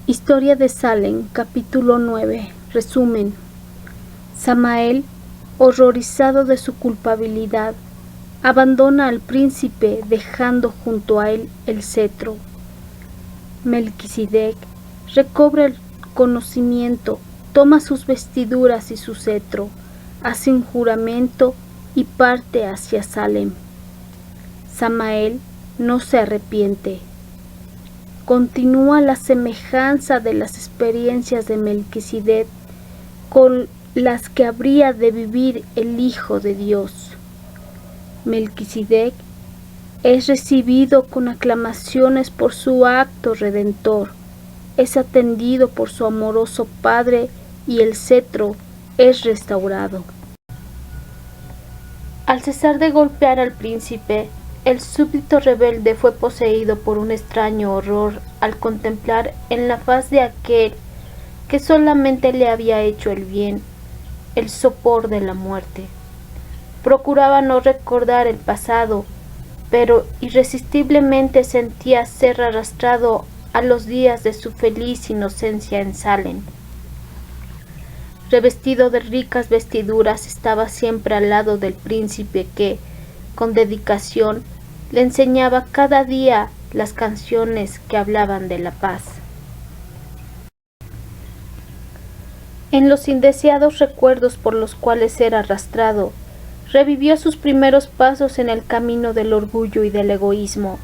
Historia de Salem, capítulo 9. Resumen. Samael, horrorizado de su culpabilidad, abandona al príncipe dejando junto a él el cetro. Melquisedec recobra el conocimiento, toma sus vestiduras y su cetro, hace un juramento y parte hacia Salem. Samael no se arrepiente. Continúa la semejanza de las experiencias de Melquisedec con las que habría de vivir el Hijo de Dios. Melquisedec es recibido con aclamaciones por su acto redentor, es atendido por su amoroso Padre y el cetro es restaurado. Al cesar de golpear al príncipe, el súbdito rebelde fue poseído por un extraño horror al contemplar en la faz de aquel que solamente le había hecho el bien, el sopor de la muerte. Procuraba no recordar el pasado, pero irresistiblemente sentía ser arrastrado a los días de su feliz inocencia en Salem. Revestido de ricas vestiduras, estaba siempre al lado del príncipe que, con dedicación, le enseñaba cada día las canciones que hablaban de la paz. En los indeseados recuerdos por los cuales era arrastrado, revivió sus primeros pasos en el camino del orgullo y del egoísmo.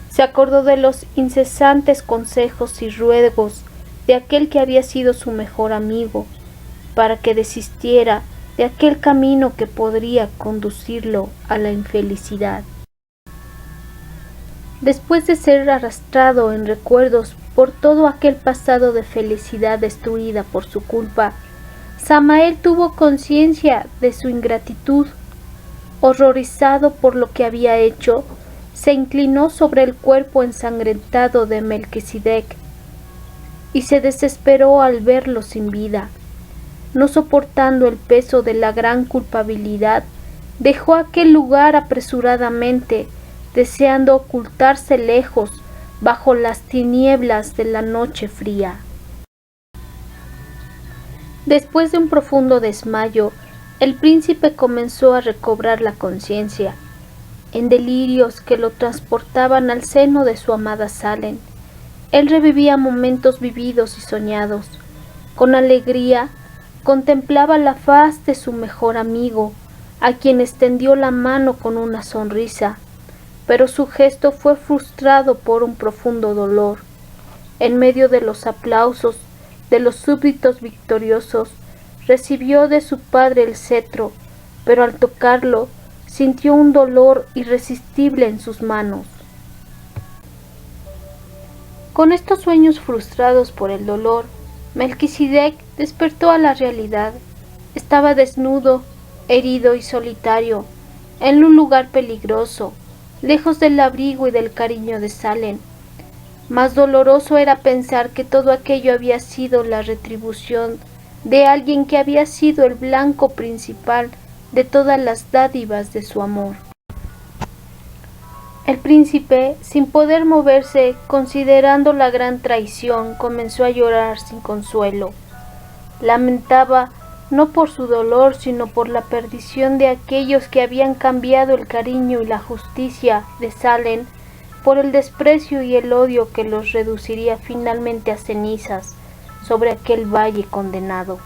Se acordó de los incesantes consejos y ruegos de aquel que había sido su mejor amigo, para que desistiera de aquel camino que podría conducirlo a la infelicidad. Después de ser arrastrado en recuerdos por todo aquel pasado de felicidad destruida por su culpa, Samael tuvo conciencia de su ingratitud. Horrorizado por lo que había hecho, se inclinó sobre el cuerpo ensangrentado de Melquisedec y se desesperó al verlo sin vida. No soportando el peso de la gran culpabilidad, dejó aquel lugar apresuradamente, deseando ocultarse lejos bajo las tinieblas de la noche fría. Después de un profundo desmayo, el príncipe comenzó a recobrar la conciencia, en delirios que lo transportaban al seno de su amada Salem. Él revivía momentos vividos y soñados. Con alegría contemplaba la faz de su mejor amigo, a quien extendió la mano con una sonrisa, pero su gesto fue frustrado por un profundo dolor. En medio de los aplausos de los súbditos victoriosos, recibió de su padre el cetro, pero al tocarlo sintió un dolor irresistible en sus manos. Con estos sueños frustrados por el dolor, Melquisedec despertó a la realidad. Estaba desnudo, herido y solitario, en un lugar peligroso, lejos del abrigo y del cariño de Salem. Más doloroso era pensar que todo aquello había sido la retribución de alguien que había sido el blanco principal de todas las dádivas de su amor. El príncipe, sin poder moverse, considerando la gran traición, comenzó a llorar sin consuelo. Lamentaba no por su dolor, sino por la perdición de aquellos que habían cambiado el cariño y la justicia de Salem por el desprecio y el odio que los reduciría finalmente a cenizas sobre aquel valle condenado.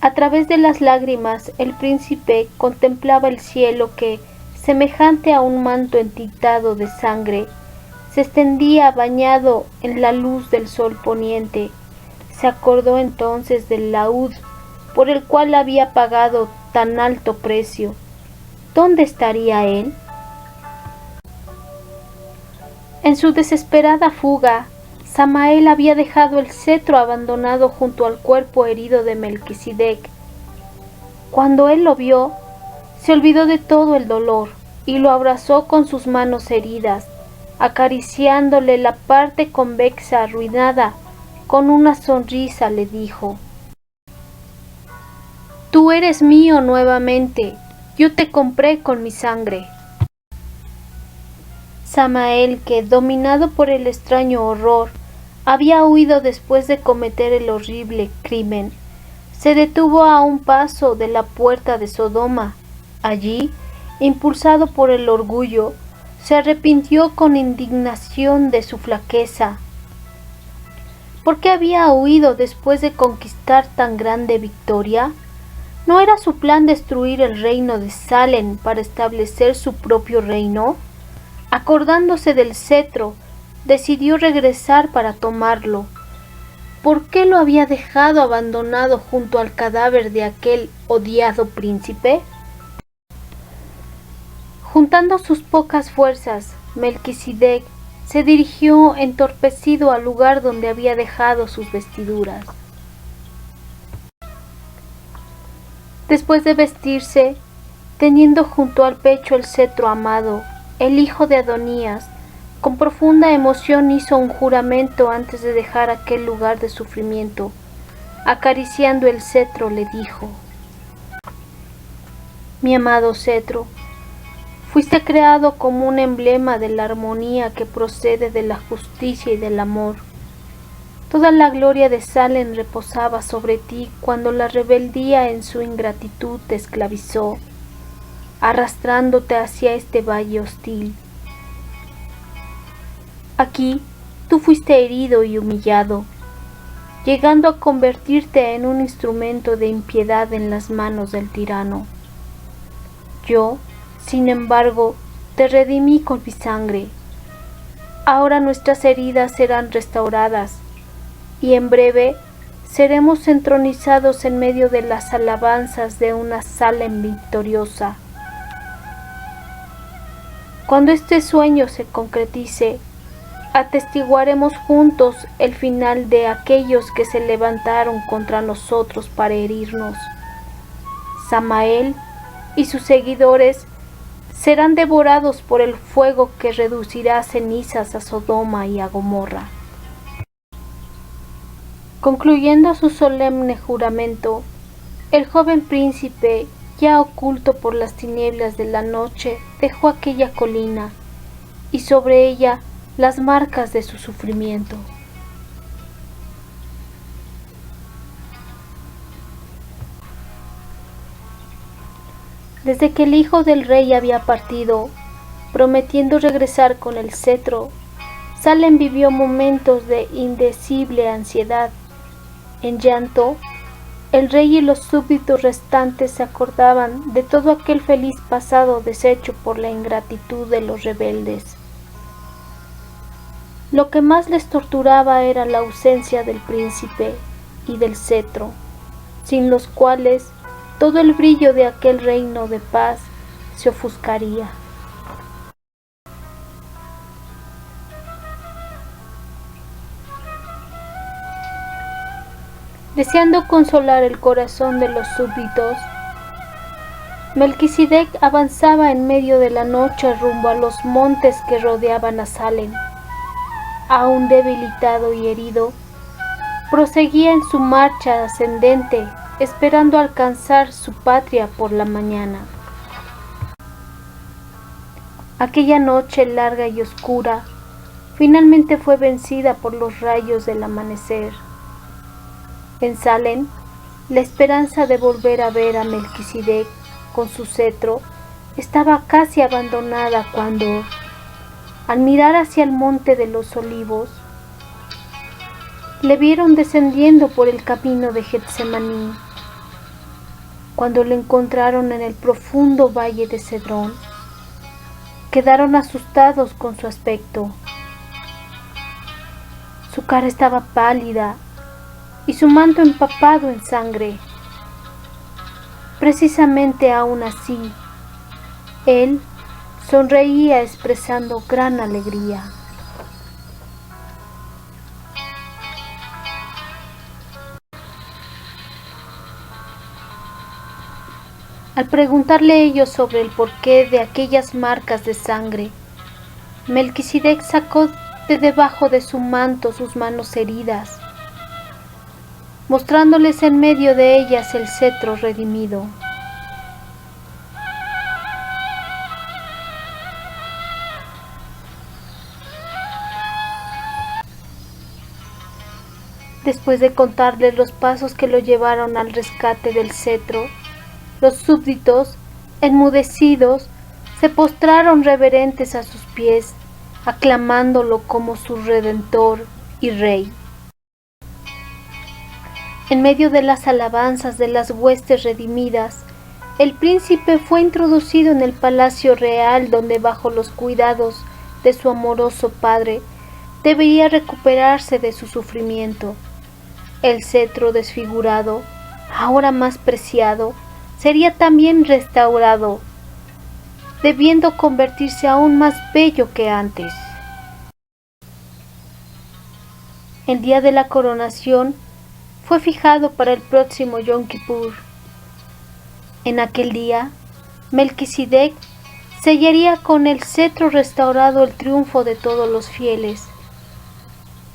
A través de las lágrimas, el príncipe contemplaba el cielo que, semejante a un manto entintado de sangre, se extendía bañado en la luz del sol poniente. Se acordó entonces del laúd por el cual había pagado tan alto precio. ¿Dónde estaría él? En su desesperada fuga, Samael había dejado el cetro abandonado junto al cuerpo herido de Melquisedec. Cuando él lo vio, se olvidó de todo el dolor y lo abrazó con sus manos heridas, acariciándole la parte convexa arruinada. Con una sonrisa le dijo: «Tú eres mío nuevamente, yo te compré con mi sangre». Samael, que, dominado por el extraño horror, había huido después de cometer el horrible crimen, se detuvo a un paso de la puerta de Sodoma. Allí, impulsado por el orgullo, se arrepintió con indignación de su flaqueza. ¿Por qué había huido después de conquistar tan grande victoria? ¿No era su plan destruir el reino de Salem para establecer su propio reino? Acordándose del cetro, decidió regresar para tomarlo. ¿Por qué lo había dejado abandonado junto al cadáver de aquel odiado príncipe? Juntando sus pocas fuerzas, Melquisedec se dirigió entorpecido al lugar donde había dejado sus vestiduras. Después de vestirse, teniendo junto al pecho el cetro amado, el hijo de Adonías, con profunda emoción hizo un juramento antes de dejar aquel lugar de sufrimiento. Acariciando el cetro le dijo: Mi amado cetro, fuiste creado como un emblema de la armonía que procede de la justicia y del amor. Toda la gloria de Salem reposaba sobre ti cuando la rebeldía en su ingratitud te esclavizó, arrastrándote hacia este valle hostil. Aquí tú fuiste herido y humillado, llegando a convertirte en un instrumento de impiedad en las manos del tirano. Yo, sin embargo, te redimí con mi sangre. Ahora nuestras heridas serán restauradas, y en breve seremos entronizados en medio de las alabanzas de una Salem victoriosa. Cuando este sueño se concretice, atestiguaremos juntos el final de aquellos que se levantaron contra nosotros para herirnos. Samael y sus seguidores serán devorados por el fuego que reducirá a cenizas a Sodoma y a Gomorra. Concluyendo su solemne juramento, el joven príncipe, ya oculto por las tinieblas de la noche, dejó aquella colina y sobre ella las marcas de su sufrimiento. Desde que el hijo del rey había partido, prometiendo regresar con el cetro, Salem vivió momentos de indecible ansiedad. En llanto, el rey y los súbditos restantes se acordaban de todo aquel feliz pasado deshecho por la ingratitud de los rebeldes. Lo que más les torturaba era la ausencia del príncipe y del cetro, sin los cuales todo el brillo de aquel reino de paz se ofuscaría. Deseando consolar el corazón de los súbditos, Melquisedec avanzaba en medio de la noche rumbo a los montes que rodeaban a Salem. Aún debilitado y herido, proseguía en su marcha ascendente, esperando alcanzar su patria por la mañana. Aquella noche larga y oscura finalmente fue vencida por los rayos del amanecer. En Salem, la esperanza de volver a ver a Melquisedec con su cetro estaba casi abandonada cuando, al mirar hacia el monte de los olivos, le vieron descendiendo por el camino de Getsemaní. Cuando le encontraron en el profundo valle de Cedrón, quedaron asustados con su aspecto. Su cara estaba pálida y su manto empapado en sangre. Precisamente aún así, él sonreía expresando gran alegría. Al preguntarle ellos sobre el porqué de aquellas marcas de sangre, Melquisedec sacó de debajo de su manto sus manos heridas, mostrándoles en medio de ellas el cetro redimido. Después de contarles los pasos que lo llevaron al rescate del cetro, los súbditos, enmudecidos, se postraron reverentes a sus pies, aclamándolo como su redentor y rey. En medio de las alabanzas de las huestes redimidas, el príncipe fue introducido en el palacio real donde, bajo los cuidados de su amoroso padre, debería recuperarse de su sufrimiento. El cetro desfigurado, ahora más preciado, sería también restaurado, debiendo convertirse aún más bello que antes. El día de la coronación fue fijado para el próximo Yom Kippur. En aquel día, Melquisedec sellaría con el cetro restaurado el triunfo de todos los fieles,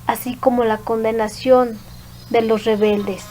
así como la condenación de los rebeldes.